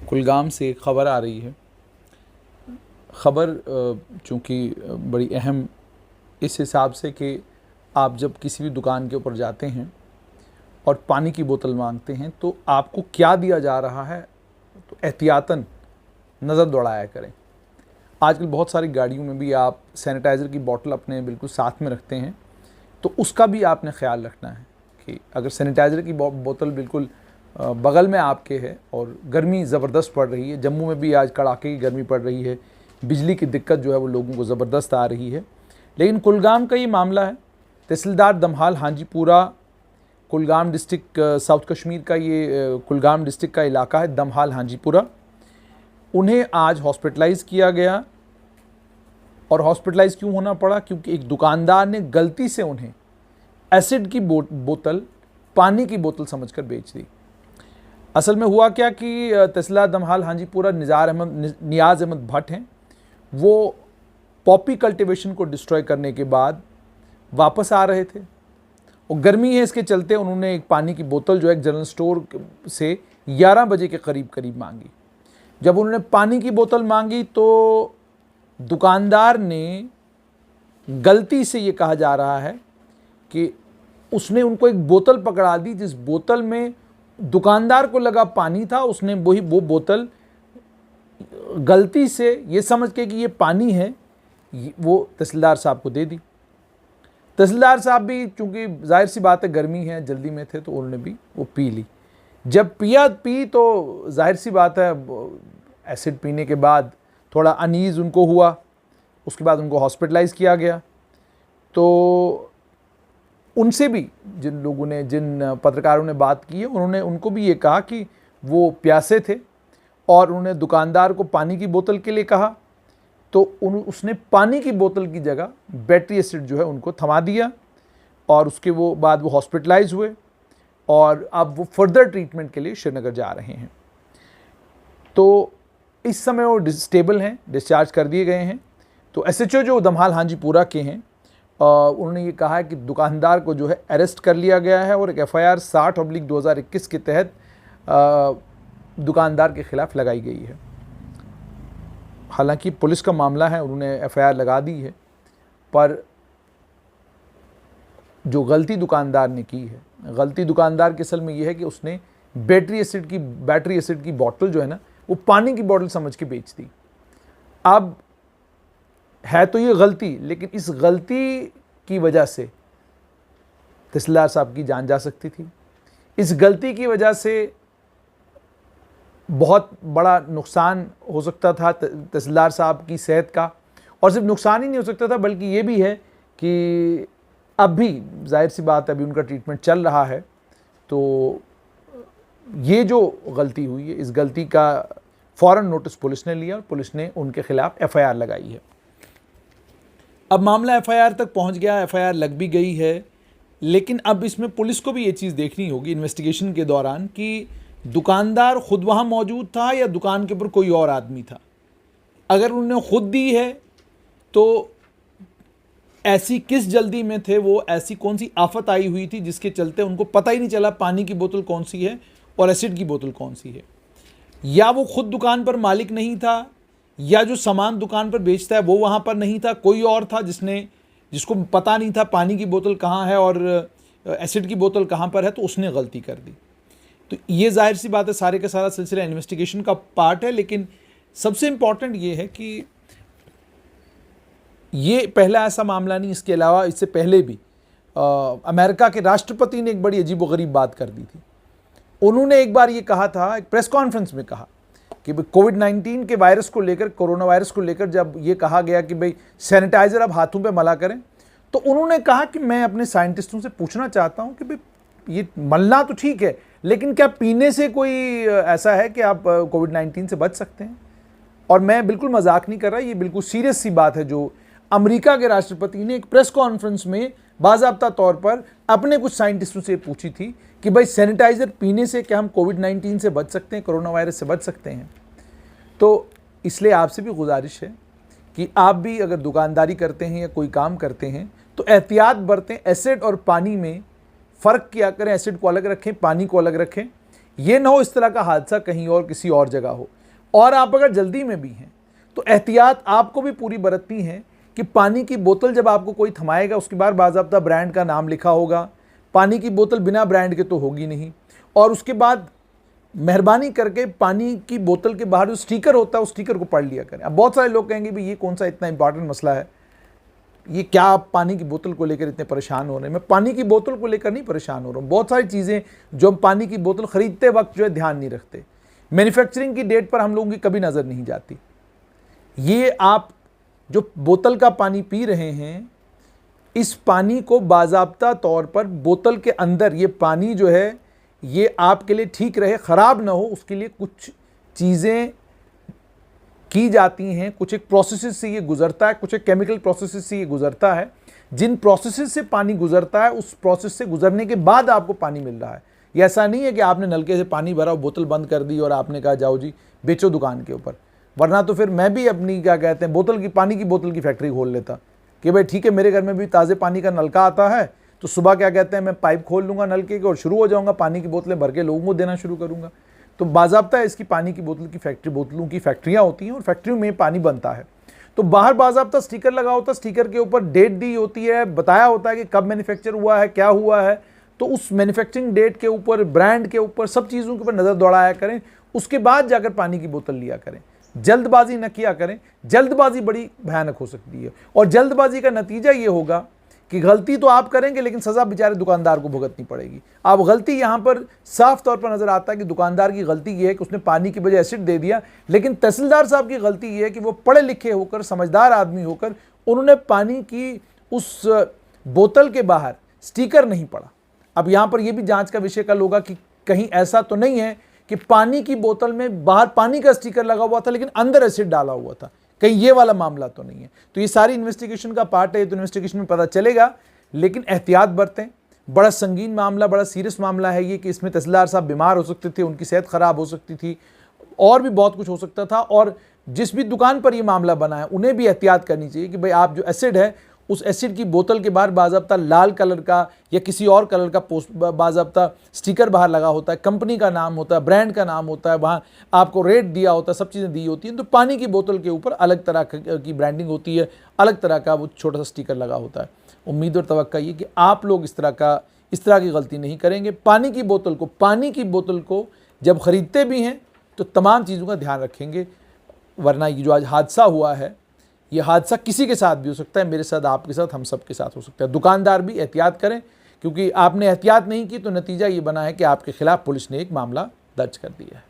कुलगाम से ख़बर आ रही है। ख़बर चूँकि बड़ी अहम इस हिसाब से कि आप जब किसी भी दुकान के ऊपर जाते हैं और पानी की बोतल मांगते हैं तो आपको क्या दिया जा रहा है तो एहतियातन नज़र दौड़ाया करें। आजकल बहुत सारी गाड़ियों में भी आप सैनिटाइज़र की बोतल अपने बिल्कुल साथ में रखते हैं, तो उसका भी आपने ख्याल रखना है कि अगर सैनिटाइज़र की बोतल बिल्कुल बगल में आपके है और गर्मी ज़बरदस्त पड़ रही है, जम्मू में भी आज कड़ाके की गर्मी पड़ रही है, बिजली की दिक्कत जो है वो लोगों को ज़बरदस्त आ रही है। लेकिन कुलगाम का ये मामला है, तहसीलदार दमहाल हांजीपुरा, कुलगाम डिस्ट्रिक्ट साउथ कश्मीर का ये कुलगाम डिस्ट्रिक्ट का इलाका है, दमहाल हांजीपुरा। उन्हें आज हॉस्पिटलाइज़ किया गया। और हॉस्पिटलाइज़ क्यों होना पड़ा? क्योंकि एक दुकानदार ने गलती से उन्हें एसिड की बोतल पानी की बोतल समझकर बेच दी। असल में हुआ क्या कि तहसीलदार दमहाल हांजीपुरा नियाज़ अहमद भट्ट हैं, वो पॉपी कल्टीवेशन को डिस्ट्रॉय करने के बाद वापस आ रहे थे और गर्मी है, इसके चलते उन्होंने एक पानी की बोतल जो है एक जनरल स्टोर से 11 बजे के करीब मांगी। जब उन्होंने पानी की बोतल मांगी तो दुकानदार ने गलती से, ये कहा जा रहा है कि उसने उनको एक बोतल पकड़ा दी, जिस बोतल में दुकानदार को लगा पानी था, उसने वो बोतल गलती से ये समझ के कि ये पानी है वो तहसीलदार साहब को दे दी। तहसीलदार साहब भी चूँकि जाहिर सी बात है गर्मी है, जल्दी में थे, तो उन्होंने भी वो पी ली। जब पी तो जाहिर सी बात है एसिड पीने के बाद थोड़ा अनीज़ उनको हुआ, उसके बाद उनको हॉस्पिटलाइज़ किया गया। तो उनसे भी जिन पत्रकारों ने बात की है, उनको भी ये कहा कि वो प्यासे थे और उन्होंने दुकानदार को पानी की बोतल के लिए कहा, तो उसने पानी की बोतल की जगह बैटरी एसिड जो है उनको थमा दिया और उसके बाद वो हॉस्पिटलाइज़ हुए और अब वो फर्दर ट्रीटमेंट के लिए श्रीनगर जा रहे हैं। तो इस समय वो स्टेबल हैं, डिस्चार्ज कर दिए गए हैं। तो एसएचओ जो दमहाल हांजीपुरा के हैं, उन्होंने ये कहा है कि दुकानदार को जो है अरेस्ट कर लिया गया है और एक एफआईआर 60/2021 के तहत दुकानदार के खिलाफ लगाई गई है। हालांकि पुलिस का मामला है, उन्होंने एफआईआर लगा दी है, पर जो गलती दुकानदार ने की है, गलती दुकानदार के असल में ये है कि उसने बैटरी एसिड की बोतल जो है ना, वो पानी की बोतल समझ के बेच दी। अब है तो ये गलती, लेकिन इस गलती की वजह से तहसीलदार साहब की जान जा सकती थी। इस गलती की वजह से बहुत बड़ा नुकसान हो सकता था तहसीलदार साहब की सेहत का, और सिर्फ नुकसान ही नहीं हो सकता था बल्कि ये भी है कि अब भी जाहिर सी बात है अभी उनका ट्रीटमेंट चल रहा है। तो ये जो गलती हुई है, इस गलती का फ़ौरन नोटिस पुलिस ने लिया और पुलिस ने उनके खिलाफ एफआईआर लगाई है। अब मामला एफआईआर तक पहुंच गया, एफआईआर लग भी गई है, लेकिन अब इसमें पुलिस को भी ये चीज़ देखनी होगी इन्वेस्टिगेशन के दौरान कि दुकानदार खुद वहाँ मौजूद था या दुकान के ऊपर कोई और आदमी था। अगर उन्होंने खुद दी है तो ऐसी किस जल्दी में थे वो, ऐसी कौन सी आफत आई हुई थी जिसके चलते उनको पता ही नहीं चला पानी की बोतल कौन सी है और एसिड की बोतल कौन सी है। या वो खुद दुकान पर मालिक नहीं था, या जो सामान दुकान पर बेचता है वो वहाँ पर नहीं था, कोई और था जिसको पता नहीं था पानी की बोतल कहाँ है और एसिड की बोतल कहाँ पर है, तो उसने गलती कर दी। तो ये जाहिर सी बात है सारे का सारा सिलसिला इन्वेस्टिगेशन का पार्ट है। लेकिन सबसे इम्पॉर्टेंट ये है कि ये पहला ऐसा मामला नहीं, इसके अलावा इससे पहले भी अमेरिका के राष्ट्रपति ने एक बड़ी अजीबोगरीब बात कर दी थी। उन्होंने एक बार ये कहा था, एक प्रेस कॉन्फ्रेंस में कहा कि कोविड-19 के वायरस को लेकर, कोरोना वायरस को लेकर जब ये कहा गया कि भाई सैनिटाइज़र अब हाथों पे मला करें, तो उन्होंने कहा कि मैं अपने साइंटिस्टों से पूछना चाहता हूं कि भाई ये मलना तो ठीक है, लेकिन क्या पीने से कोई ऐसा है कि आप कोविड-19 से बच सकते हैं? और मैं बिल्कुल मजाक नहीं कर रहा, ये बिल्कुल सीरियस सी बात है जो अमेरिका के राष्ट्रपति ने एक प्रेस कॉन्फ्रेंस में बाज़ाब्ता तौर पर अपने कुछ साइंटिस्टों से पूछी थी कि भाई सैनिटाइज़र पीने से क्या हम कोविड-19 से बच सकते हैं, कोरोना वायरस से बच सकते हैं? तो इसलिए आपसे भी गुजारिश है कि आप भी अगर दुकानदारी करते हैं या कोई काम करते हैं तो एहतियात बरतें। एसिड और पानी में फ़र्क किया करें, एसिड को अलग रखें, पानी को अलग रखें। ये ना हो इस तरह का हादसा कहीं और किसी और जगह हो। और आप अगर जल्दी में भी हैं तो एहतियात आपको भी पूरी बरतनी है कि पानी की बोतल जब आपको कोई थमाएगा उसके बाद बाज़ाब्ता ब्रांड का नाम लिखा होगा। पानी की बोतल बिना ब्रांड के तो होगी नहीं। और उसके बाद मेहरबानी करके पानी की बोतल के बाहर जो स्टिकर होता है उस स्टिकर को पढ़ लिया करें। अब बहुत सारे लोग कहेंगे भाई ये कौन सा इतना इंपॉर्टेंट मसला है, ये क्या आप पानी की बोतल को लेकर इतने परेशान हो रहे हैं। मैं पानी की बोतल को लेकर नहीं परेशान हो रहा हूँ। बहुत सारी चीज़ें जो हम पानी की बोतल ख़रीदते वक्त जो है ध्यान नहीं रखते, मैन्युफैक्चरिंग की डेट पर हम लोगों की कभी नज़र नहीं जाती। ये आप जो बोतल का पानी पी रहे हैं, इस पानी को बाज़ाब्ता तौर पर बोतल के अंदर ये पानी जो है ये आपके लिए ठीक रहे, ख़राब ना हो, उसके लिए कुछ चीज़ें की जाती हैं, कुछ एक प्रोसेस से ये गुज़रता है, कुछ एक केमिकल प्रोसेस से ये गुज़रता है। जिन प्रोसेस से पानी गुज़रता है उस प्रोसेस से गुज़रने के बाद आपको पानी मिल रहा है। ये ऐसा नहीं है कि आपने नलके से पानी भरा और बोतल बंद कर दी और आपने कहा जाओ जी बेचो दुकान के ऊपर, वरना तो फिर मैं भी अपनी क्या कहते हैं पानी की बोतल की फैक्ट्री खोल लेता कि भाई ठीक है मेरे घर में भी ताज़े पानी का नलका आता है तो सुबह क्या कहते हैं मैं पाइप खोल लूँगा नलके के और शुरू हो जाऊँगा, पानी की बोतलें भर के लोगों को देना शुरू करूँगा। तो बाज़ाब्ता इसकी पानी की बोतलों की फैक्ट्रियाँ होती हैं और फैक्ट्रियों में पानी बनता है। तो बाहर बाज़ाब्ता स्टिकर लगा होता है, स्टिकर के ऊपर डेट दी होती है, बताया होता है कि कब मैन्युफैक्चर हुआ है, क्या हुआ है। तो उस मैन्युफैक्चरिंग डेट के ऊपर, ब्रांड के ऊपर, सब चीज़ों के ऊपर नज़र दौड़ाया करें, उसके बाद जाकर पानी की बोतल लिया करें। जल्दबाजी न किया करें, जल्दबाजी बड़ी भयानक हो सकती है और जल्दबाजी का नतीजा ये होगा कि गलती तो आप करेंगे लेकिन सज़ा बेचारे दुकानदार को भुगतनी पड़ेगी। अब गलती यहाँ पर साफ तौर पर नज़र आता है कि दुकानदार की गलती ये है कि उसने पानी की बजाय एसिड दे दिया, लेकिन तहसीलदार साहब की गलती ये है कि वो पढ़े लिखे होकर, समझदार आदमी होकर उन्होंने पानी की उस बोतल के बाहर स्टिकर नहीं पढ़ा। अब यहाँ पर यह भी जाँच का विषय कल होगा कि कहीं ऐसा तो नहीं है कि पानी की बोतल में बाहर पानी का स्टिकर लगा हुआ था लेकिन अंदर एसिड डाला हुआ था, कहीं ये वाला मामला तो नहीं है। तो ये सारी इन्वेस्टिगेशन का पार्ट है, तो इन्वेस्टिगेशन में पता चलेगा, लेकिन एहतियात बरतें। बड़ा संगीन मामला, बड़ा सीरियस मामला है ये कि इसमें तहसीलदार साहब बीमार हो सकते थे, उनकी सेहत ख़राब हो सकती थी और भी बहुत कुछ हो सकता था। और जिस भी दुकान पर ये मामला बना है उन्हें भी एहतियात करनी चाहिए कि भाई आप जो एसिड है उस एसिड की बोतल के बाहर बाज़ाब्ता लाल कलर का या किसी और कलर का बाज़ाब्ता स्टिकर बाहर लगा होता है, कंपनी का नाम होता है, ब्रांड का नाम होता है, वहाँ आपको रेट दिया होता है, सब चीज़ें दी होती हैं। तो पानी की बोतल के ऊपर अलग तरह की ब्रांडिंग होती है, अलग तरह का वो छोटा सा स्टिकर लगा होता है। उम्मीद और तवक्का ये कि आप लोग इस तरह की गलती नहीं करेंगे। पानी की बोतल को जब ख़रीदते भी हैं तो तमाम चीज़ों का ध्यान रखेंगे, वरना ये जो आज हादसा हुआ है ये हादसा किसी के साथ भी हो सकता है, मेरे साथ, आपके साथ, हम सब के साथ हो सकता है। दुकानदार भी एहतियात करें, क्योंकि आपने एहतियात नहीं की तो नतीजा ये बना है कि आपके खिलाफ पुलिस ने एक मामला दर्ज कर दिया है।